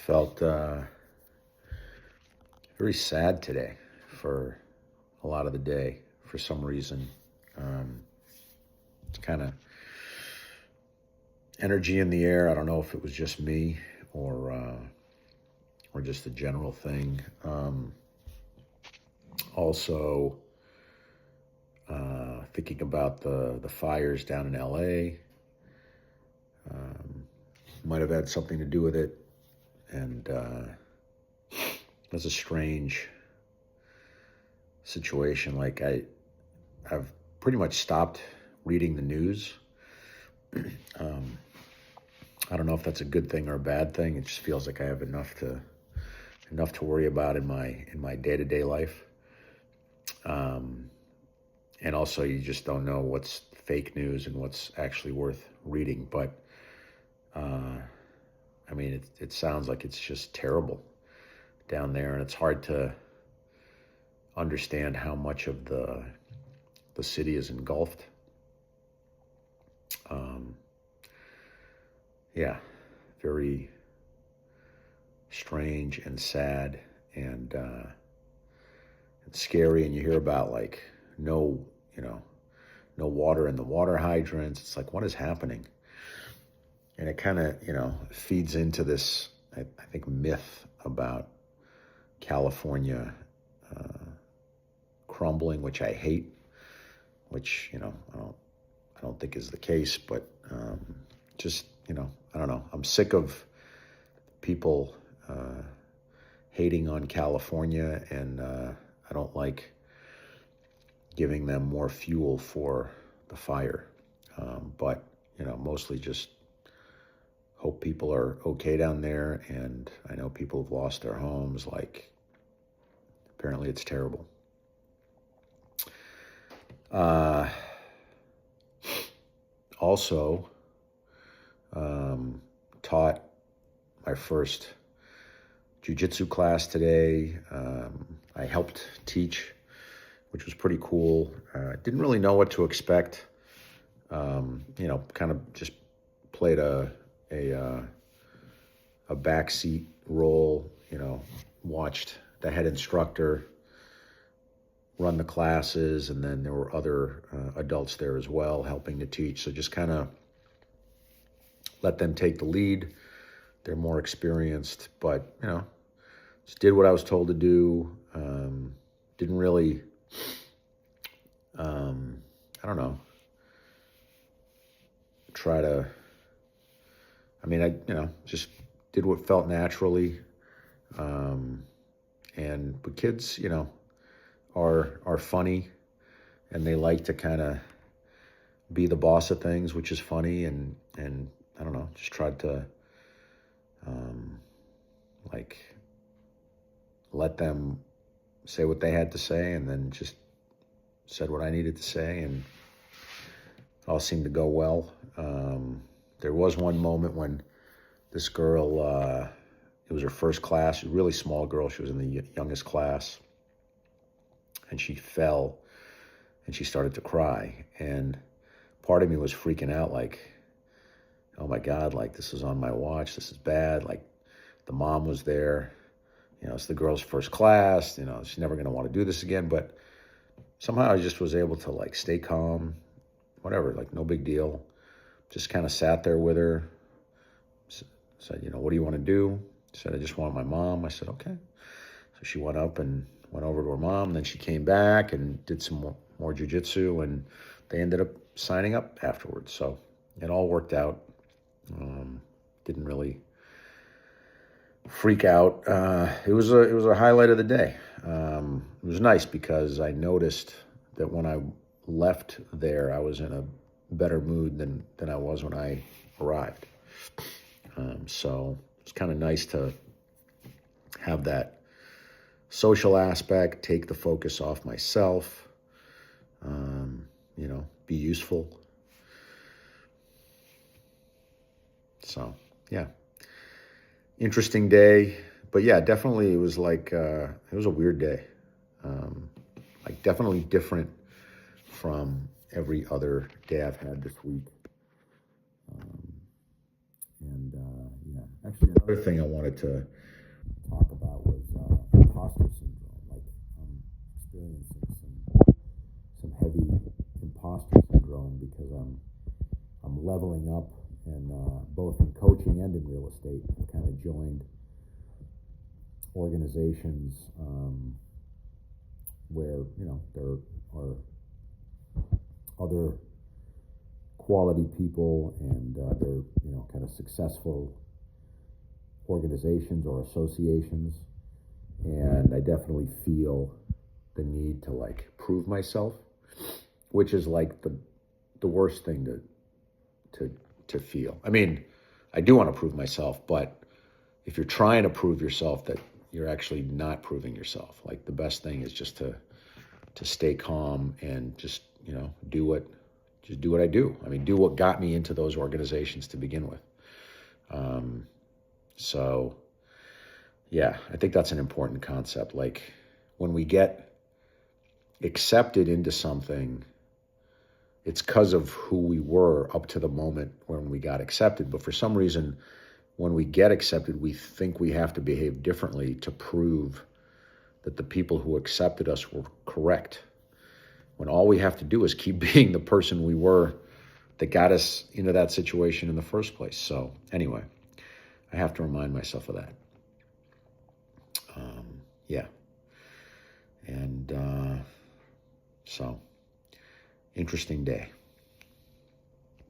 Felt very sad today for a lot of the day for some reason. It's kind of energy in the air. I don't know if it was just me or just a general thing. Also, thinking about the fires down in LA. Might have had something to do with it. And it's a strange situation. Like I've pretty much stopped reading the news. I don't know if that's a good thing or a bad thing. It just feels like I have enough to worry about in my day-to-day life. And also, you just don't know what's fake news and what's actually worth reading. But I mean, it sounds like it's just terrible down there, and it's hard to understand how much of the city is engulfed. Yeah, very strange and sad and scary. And you hear about like no water in the water hydrants. It's like, what is happening? And it kind of, feeds into this, I think, myth about California crumbling, which I hate, which, I don't think is the case, but just, I don't know. I'm sick of people hating on California, and I don't like giving them more fuel for the fire. But, mostly just hope people are okay down there. And I know people have lost their homes. Like, apparently it's terrible. Also, taught my first Jiu-Jitsu class today. I helped teach, which was pretty cool. Didn't really know what to expect. Kind of just played a backseat role, watched the head instructor run the classes, and then there were other adults there as well helping to teach. So just kind of let them take the lead. They're more experienced, but, just did what I was told to do. Didn't really, I don't know, try to, I just did what felt naturally. But kids, are funny, and they like to kind of be the boss of things, which is funny. And I don't know, just tried to, let them say what they had to say, and then just said what I needed to say, and it all seemed to go well. There was one moment when this girl, it was her first class, a really small girl. She was in the youngest class, and she fell, and she started to cry. And part of me was freaking out, like, oh my God, like, this is on my watch. This is bad. Like, the mom was there. It's the girl's first class. She's never going to want to do this again. But somehow I just was able to, like, stay calm, whatever, like, no big deal. Just kind of sat there with her. Said, what do you want to do? She said, I just want my mom. I said, okay. So she went up and went over to her mom. Then she came back and did some more jiu-jitsu, and they ended up signing up afterwards. So it all worked out. Didn't really freak out. It was a highlight of the day. It was nice because I noticed that when I left there, I was in a better mood than I was when I arrived. So it's kind of nice to have that social aspect, take the focus off myself, be useful. So, yeah. Interesting day. But yeah, definitely it was like, it was a weird day. Like, definitely different from every other day I've had this week. Yeah, Actually, another thing I wanted to talk about was imposter syndrome. Like, I'm experiencing some heavy imposter syndrome because I'm leveling up, and both in coaching and in real estate. I've kind of joined organizations where there are other quality people, and they're kind of successful organizations or associations, and I definitely feel the need to like prove myself, which is like the worst thing to feel. I mean, I do want to prove myself, but if you're trying to prove yourself, that you're actually not proving yourself. Like, the best thing is just to stay calm and just do what I do. I mean, do what got me into those organizations to begin with. So yeah, I think that's an important concept. Like, when we get accepted into something, it's because of who we were up to the moment when we got accepted. But for some reason, when we get accepted, we think we have to behave differently to prove that the people who accepted us were correct, when all we have to do is keep being the person we were that got us into that situation in the first place. So anyway, I have to remind myself of that. Yeah. And so, interesting day.